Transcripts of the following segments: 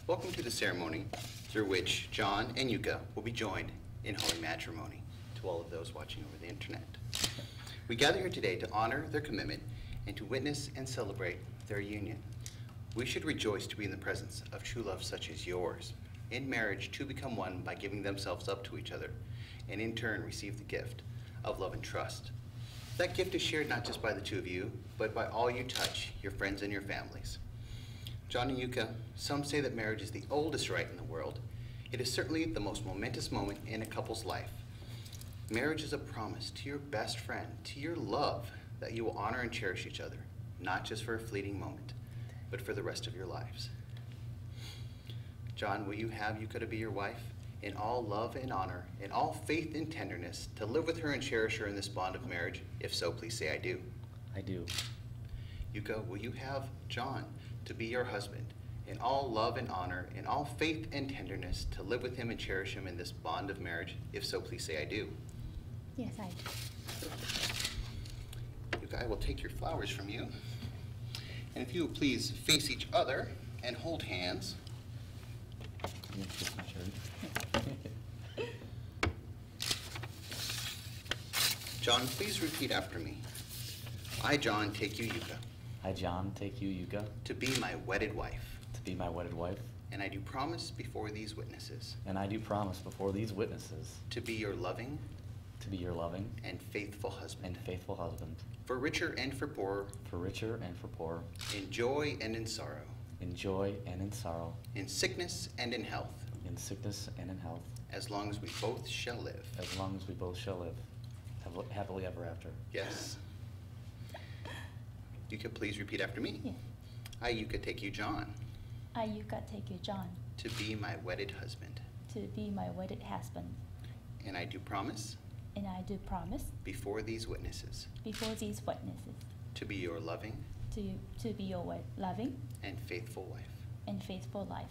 Welcome to the ceremony through which John and Yuka will be joined in holy matrimony, to all of those watching over the internet. We gather here today to honor their commitment and to witness and celebrate their union. We should rejoice to be in the presence of true love such as yours. In marriage, two become one by giving themselves up to each other, and in turn receive the gift of love and trust. That gift is shared not just by the two of you, but by all you touch, your friends and your families. John and Yuka, some say that marriage is the oldest rite in the world. It is certainly the most momentous moment in a couple's life. Marriage is a promise to your best friend, to your love, that you will honor and cherish each other, not just for a fleeting moment, but for the rest of your lives. John, will you have Yuka to be your wife, in all love and honor, in all faith and tenderness, to live with her and cherish her in this bond of marriage? If so, please say, I do. I do. Yuka, will you have John to be your husband, in all love and honor, in all faith and tenderness, to live with him and cherish him in this bond of marriage? If so, please say, I do. Yes, I do. Yuka, I will take your flowers from you. And if you will please face each other and hold hands. John, please repeat after me. I, John, take you, Yuka. I, John, take you, Yuka. To be my wedded wife. To be my wedded wife. And I do promise before these witnesses. And I do promise before these witnesses. To be your loving. To be your loving. And faithful husband. And faithful husband. For richer and for poorer. For richer and for poorer. In joy and in sorrow. In joy and in sorrow. In sickness and in health. In sickness and in health. As long as we both shall live. As long as we both shall live. Happily ever after. Yes. Yuka, please repeat after me. Yes. I, Yuka, take you, John. I, Yuka, take you, John. To be my wedded husband. To be my wedded husband. And I do promise. And I do promise. Before these witnesses. Before these witnesses. To be your loving. To be your loving. And faithful wife. And faithful life.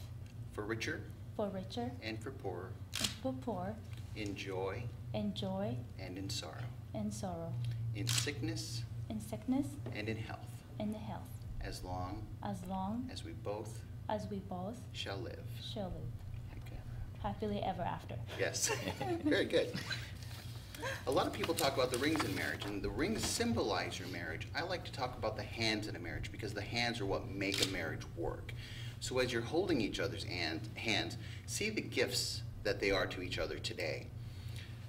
For richer. For richer. And for poorer. And for poor. In joy. In joy. And in sorrow. In sorrow. In sickness. In sickness. And in health. In health. As long. As we both. Shall live. Okay. Happily ever after. Yes. Very good. A lot of people talk about the rings in marriage, and the rings symbolize your marriage. I like to talk about the hands in a marriage because the hands are what make a marriage work. So as you're holding each other's hands, see the gifts that they are to each other today.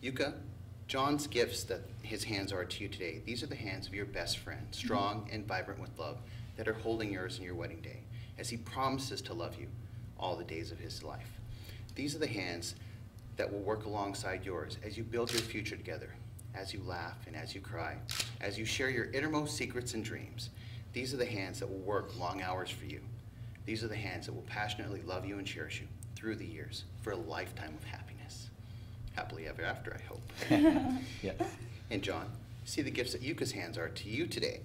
Yuka, John's gifts that his hands are to you today, these are the hands of your best friend, strong and vibrant with love, that are holding yours in your wedding day, as he promises to love you all the days of his life. These are the hands that will work alongside yours as you build your future together, as you laugh and as you cry, as you share your innermost secrets and dreams. These are the hands that will work long hours for you. These are the hands that will passionately love you and cherish you through the years for a lifetime of happiness. Happily ever after, I hope. Yes. And John, see the gifts that Yuka's hands are to you today.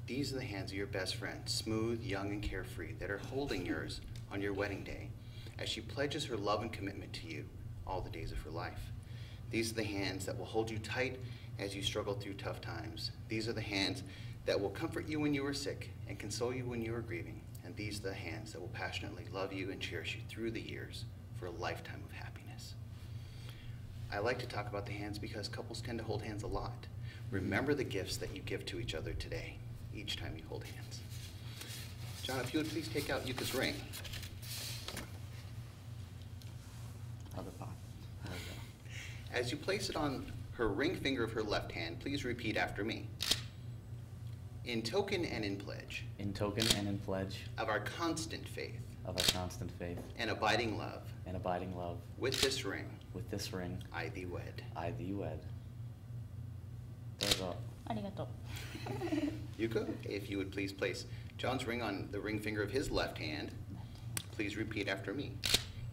These are the hands of your best friend, smooth, young, and carefree, that are holding yours on your wedding day as she pledges her love and commitment to you all the days of her life. These are the hands that will hold you tight as you struggle through tough times. These are the hands that will comfort you when you are sick and console you when you are grieving. And these are the hands that will passionately love you and cherish you through the years for a lifetime of happiness. I like to talk about the hands because couples tend to hold hands a lot. Remember the gifts that you give to each other today, each time you hold hands. John, if you would please take out Yuka's ring. As you place it on her ring finger of her left hand, please repeat after me. In token and in pledge. In token and in pledge. Of our constant faith. Of our constant faith. And abiding love. And abiding love. With this ring. With this ring. I thee wed. I thee wed. Dozo. Arigato. Yuka, if you would please place John's ring on the ring finger of his left hand. Please repeat after me.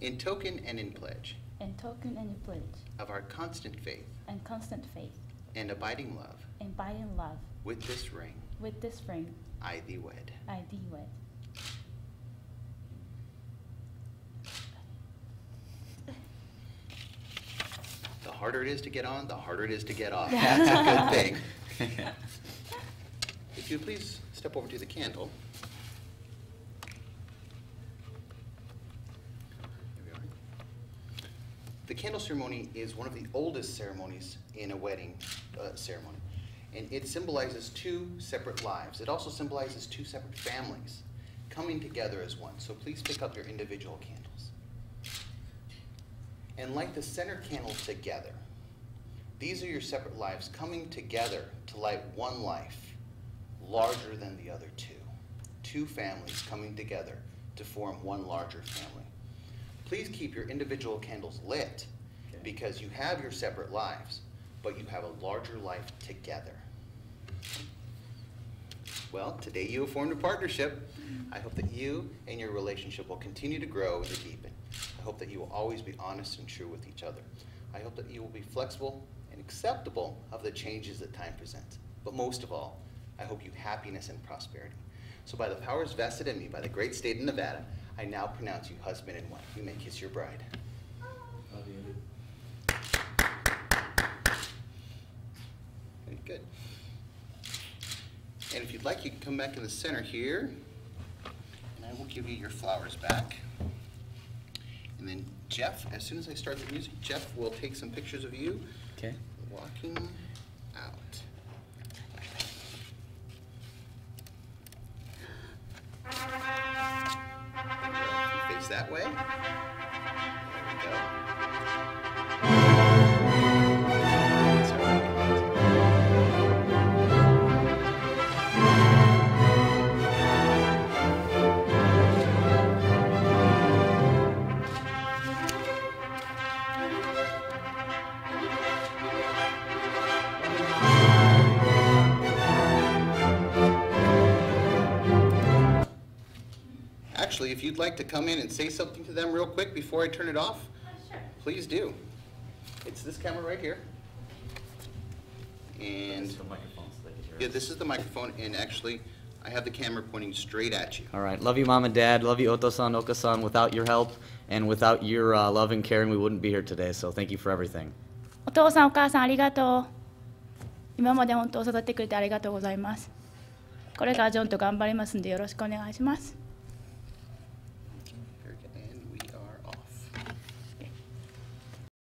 In token and in pledge. In token and in pledge. Of our constant faith. And constant faith. And abiding love. And abiding love. With this ring. With this ring. I thee wed. I thee wed. The harder it is to get on, the harder it is to get off. That's a good thing. If you please step over to the candle. The candle ceremony is one of the oldest ceremonies in a wedding ceremony. And it symbolizes two separate lives. It also symbolizes two separate families coming together as one. So please pick up your individual candles. And light the center candle together. These are your separate lives coming together to light one life larger than the other two. Two families coming together to form one larger family. Please keep your individual candles lit because you have your separate lives, but you have a larger life together. Well, today you have formed a partnership. I hope that you and your relationship will continue to grow and to deepen. I hope that you will always be honest and true with each other. I hope that you will be flexible and acceptable of the changes that time presents. But most of all, I hope you happiness and prosperity. So by the powers vested in me by the great state of Nevada, I now pronounce you husband and wife. You may kiss your bride. Love you. Very good. And if you'd like, you can come back in the center here, and I will give you your flowers back. And then Jeff, as soon as I start the music, Jeff will take some pictures of you walking out. You face that way. There we go. Actually, if you'd like to come in and say something to them real quick before I turn it off, Sure. please do. It's this camera right here. And The microphone so they can hear yeah, us. this is the microphone, and actually, I have the camera pointing straight at you. All right. Love you, Mom and Dad. Love you, Oto-san, Oka-san. Without your help and without your love and caring, we wouldn't be here today. So thank you for everything. お父さんお母さんありがとう。今まで本当育ててくれてありがとうございます。これからジョンと頑張りますんでよろしくお願いします。